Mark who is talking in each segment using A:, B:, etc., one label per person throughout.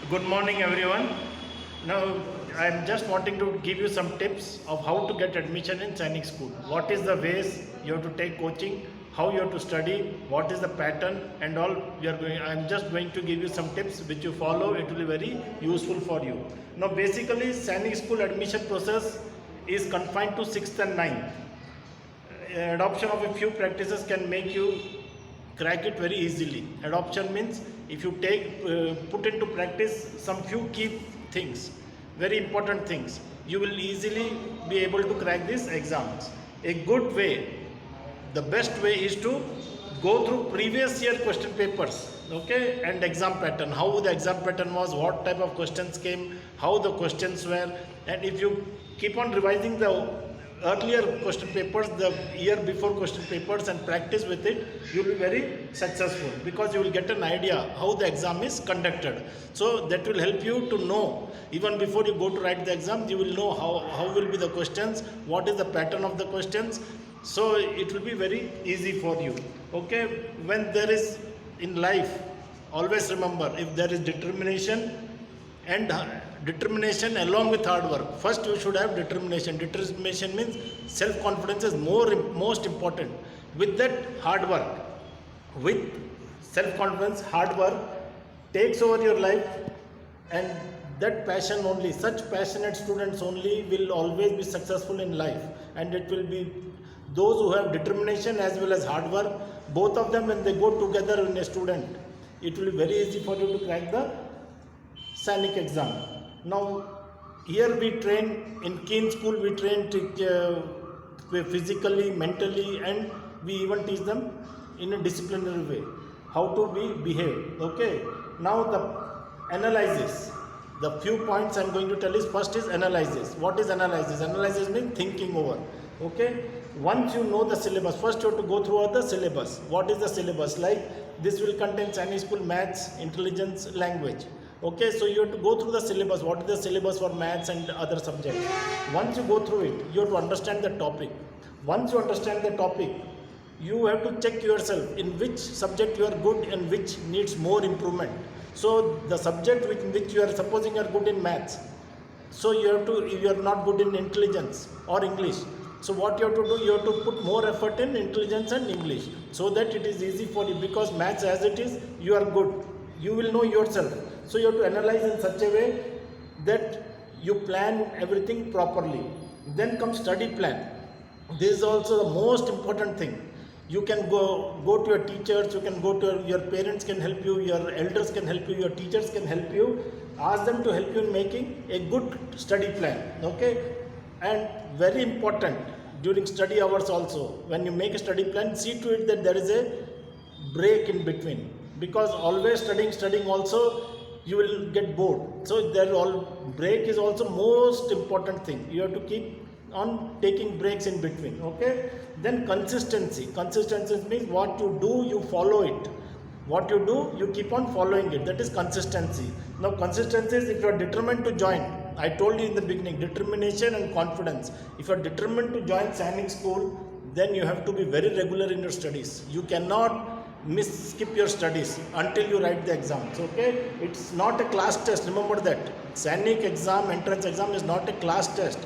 A: Good morning, everyone. Now, I'm just wanting to give you some tips of how to get admission in Sainik School. What is the ways you have to take coaching, how you have to study, what is the pattern, and all. I'm just going to give you some tips which you follow. It will be very useful for you. Now, basically, Sainik School admission process is confined to 6th and 9th. Adoption of a few practices can make you crack it very easily. Adoption means if you put into practice some few key things, very important things, you will easily be able to crack these exams. A good way, the best way is to go through previous year question papers, okay, and exam pattern, how the exam pattern was, what type of questions came, how the questions were. And if you keep on revising the earlier question papers, the year before question papers, and practice with it, you will be very successful, because you will get an idea how the exam is conducted. So that will help you to know, even before you go to write the exam, you will know how will be the questions, what is the pattern of the questions. So it will be very easy for you. Okay, when there is in life, always remember, if there is determination and determination along with hard work. First you should have determination. Determination means self-confidence is most important. With that, hard work, with self-confidence, hard work takes over your life, and that passion only, such passionate students only will always be successful in life. And it will be those who have determination as well as hard work, both of them, when they go together in a student, it will be very easy for you to crack the Sainik exam. Now, here we train in Keen School, we train physically, mentally, and we even teach them in a disciplinary way how to behave. Okay. Now the analysis. The few points I'm going to tell is, first is analysis. What is analysis? Analysis means thinking over. Okay. Once you know the syllabus, first you have to go through all the syllabus. What is the syllabus? Like this will contain Sainik School maths, intelligence, language. Okay, so you have to go through the syllabus. What is the syllabus for maths and other subjects? Once you go through it, you have to understand the topic. Once you understand the topic, you have to check yourself in which subject you are good and which needs more improvement. So the subject in which you are supposing are good in maths, so if you are not good in intelligence or English, so what you have to do, you have to put more effort in intelligence and English, so that it is easy for you, because maths as it is, you are good, you will know yourself. So you have to analyze in such a way that you plan everything properly. Then comes study plan. This is also the most important thing. You can go to your teachers, you can go to your parents can help you, your elders can help you, your teachers can help you. Ask them to help you in making a good study plan. Okay, and very important, during study hours also, when you make a study plan, see to it that there is a break in between, because always studying also, you will get bored. So break is also most important thing. You have to keep on taking breaks in between. Okay. Then consistency means what you do, you follow it. What you do, you keep on following it. That is consistency. Now consistency is if you are determined to join. I told you in the beginning, determination and confidence. If you are determined to join Sainik School, then you have to be very regular in your studies. You cannot skip your studies until you write the exams. Okay, it's not a class test. Remember that Sainik exam, entrance exam, is not a class test.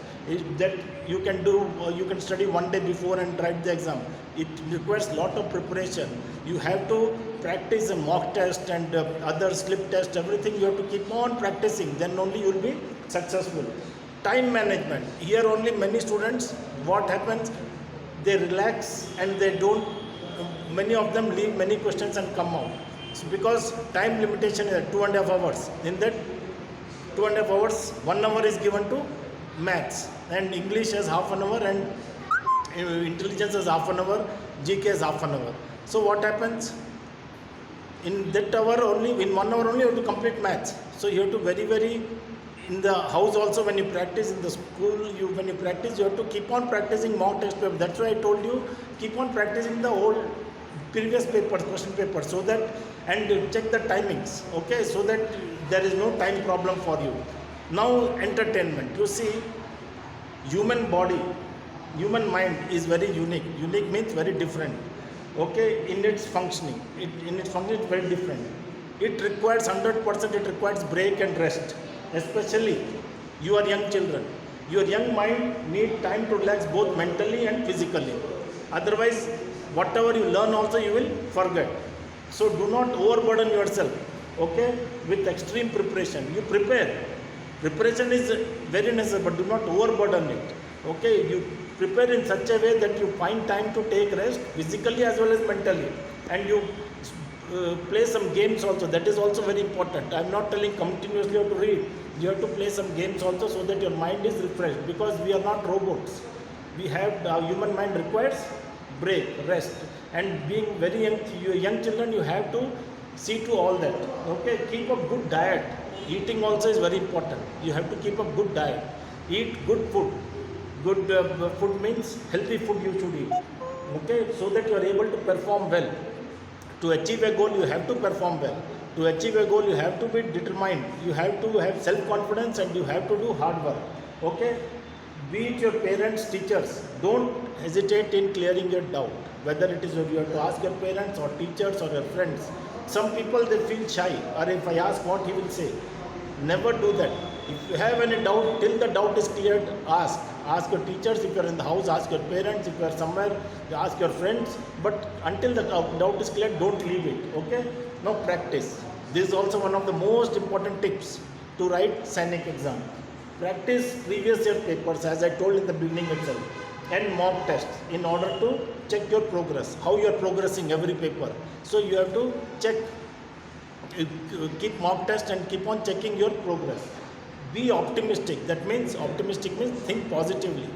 A: That you can study one day before and write the exam. It requires lot of preparation. You have to practice a mock test and other slip test, everything you have to keep on practicing, then only you will be successful. Time management, here only many students, what happens, they relax and they don't, many of them leave many questions and come out. So because time limitation is 2.5 hours. In that 2.5 hours, 1 hour is given to maths, and English is half an hour, and intelligence is half an hour, GK is half an hour. So what happens? In that hour only, in 1 hour only, you have to complete maths. So you have to very in the house also, when you practice in the school, when you practice, you have to keep on practicing mock test paper. That's why I told you, keep on practicing the old previous papers, question papers, so that, and check the timings. Okay, so that there is no time problem for you. Now entertainment. You see, human body, human mind is very unique. Unique means very different. Okay, in its functioning, it's very different. it requires 100%, it requires break and rest, especially you are young children. Your young mind need time to relax both mentally and physically. Otherwise, whatever you learn also you will forget. So do not overburden yourself, okay, with extreme preparation. You prepare. Preparation is very necessary, but do not overburden it. Okay, you prepare in such a way that you find time to take rest physically as well as mentally, and you play some games also. That is also very important. I am not telling continuously you have to read. You have to play some games also so that your mind is refreshed, because we are not robots. We have, our human mind requires break, rest, and being very young children, you have to see to all that. Okay, keep a good diet. Eating also is very important. You have to keep a good diet. Eat good food. Good food means healthy food you should eat. Okay, so that you are able to perform well. To achieve a goal, you have to perform well. To achieve a goal, you have to be determined. You have to have self-confidence, and you have to do hard work. Okay, be it your parents, teachers, don't hesitate in clearing your doubt. Whether it is you have to ask your parents or teachers or your friends. Some people, they feel shy, or if I ask what he will say. Never do that. If you have any doubt, till the doubt is cleared, ask. Ask your teachers. If you are in the house, ask your parents. If you are somewhere, ask your friends. But until the doubt is cleared, don't leave it. Okay? Now practice. This is also one of the most important tips to write Sainik exam. Practice previous year papers, as I told in the beginning itself, and mock tests in order to check your progress, how you are progressing every paper. So you have to check, keep mock test and keep on checking your progress. Be optimistic. That means, optimistic means think positively.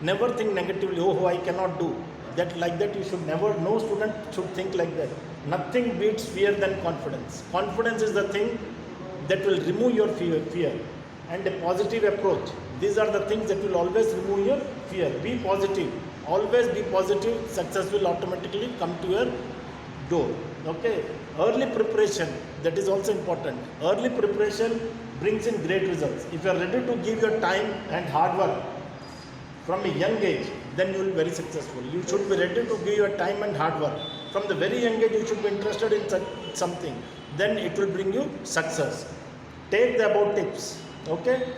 A: Never think negatively. Oh, I cannot do that. Like that, you should never. No student should think like that. Nothing beats fear than confidence. Confidence is the thing that will remove your fear, and a positive approach. These are the things that will always remove your fear. Be positive. Always be positive. Success will automatically come to your door. Okay. Early preparation. That is also important. Early preparation brings in great results. If you are ready to give your time and hard work from a young age, then you will be very successful. You should be ready to give your time and hard work. From the very young age, you should be interested in something. Then it will bring you success. Take the above tips. Okay.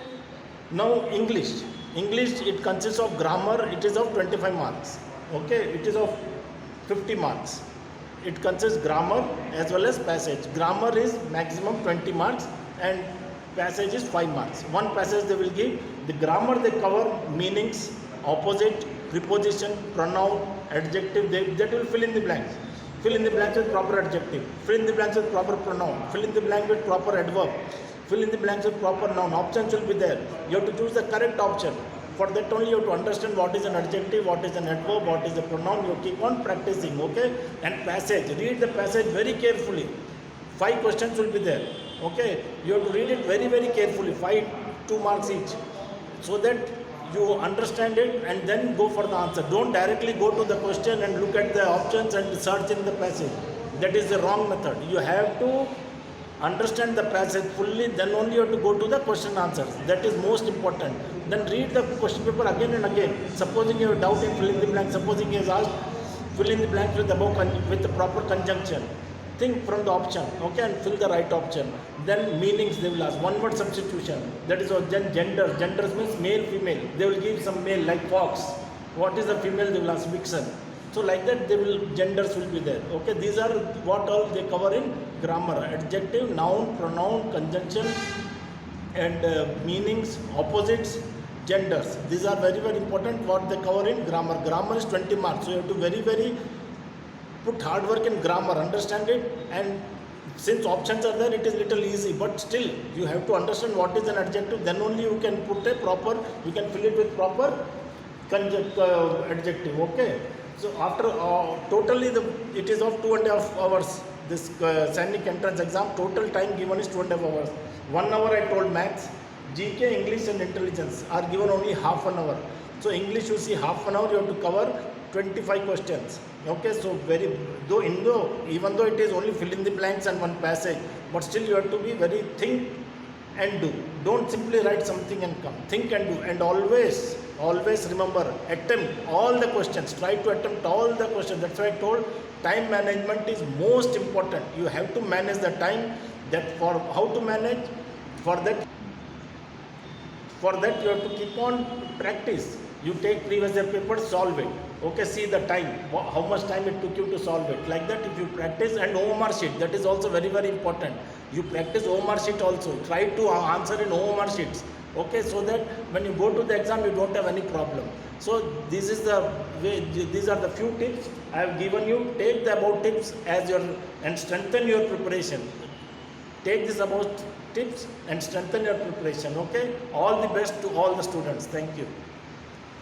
A: Now English. English, it consists of grammar. It is of 25 marks. Okay. It is of 50 marks. It consists grammar as well as passage. Grammar is maximum 20 marks and passage is 5 marks. One passage they will give. The grammar, they cover meanings, opposite, preposition, pronoun, adjective. That will fill in the blanks. Fill in the blanks with proper adjective. Fill in the blanks with proper pronoun. Fill in the blank with proper adverb. Fill in the blanks with proper noun. Options will be there. You have to choose the correct option. For that only you have to understand what is an adjective, what is an adverb, what is a pronoun. You keep on practicing. Okay. And passage. Read the passage very carefully. 5 questions will be there. Okay. You have to read it very, very carefully. 2 marks each. So that you understand it and then go for the answer. Don't directly go to the question and look at the options and search in the passage. That is the wrong method. You have to understand the passage fully, then only you have to go to the question answers. That is most important. Then read the question paper again and again. Supposing you have doubt in fill in the blank, supposing he has asked fill in the blank with the proper conjunction. Think from the option, okay, and fill the right option. Then meanings they will ask. One word substitution. That is then gender. Genders means male, female. They will give some male like fox. What is the female? They will ask vixen. So like that, genders will be there. Okay, these are what all they cover in grammar: adjective, noun, pronoun, conjunction, and meanings, opposites, genders. These are very, very important. What they cover in grammar. Grammar is 20 marks. So you have to very, very put hard work in grammar, understand it, and since options are there, it is little easy. But still, you have to understand what is an adjective. Then only you can put a proper. You can fill it with proper adjective. Okay. So after totally it is of 2.5 hours. This Sainik entrance exam, total time given is 2.5 hours. 1 hour I told maths, GK, English and intelligence are given only half an hour. So English you see half an hour you have to cover 25 questions. Okay, so even though it is only fill in the blanks and one passage, but still you have to be very think and do. Don't simply write something and come. Think and do, and always remember, attempt all the questions. Try to attempt all the questions. That's why I told time management is most important. You have to manage the time. That for how to manage, for that you have to keep on practice. You take previous year paper, solve it. Okay, see the time, how much time it took you to solve it. Like that, if you practice, and OMR sheet, that is also very, very important. You practice OMR sheet also. Try to answer in OMR sheets. Okay, so that when you go to the exam, you don't have any problem. So this is the way. These are the few tips I have given you. Take the above tips as your and strengthen your preparation. Take this about tips and strengthen your preparation. Okay, all the best to all the students. Thank you.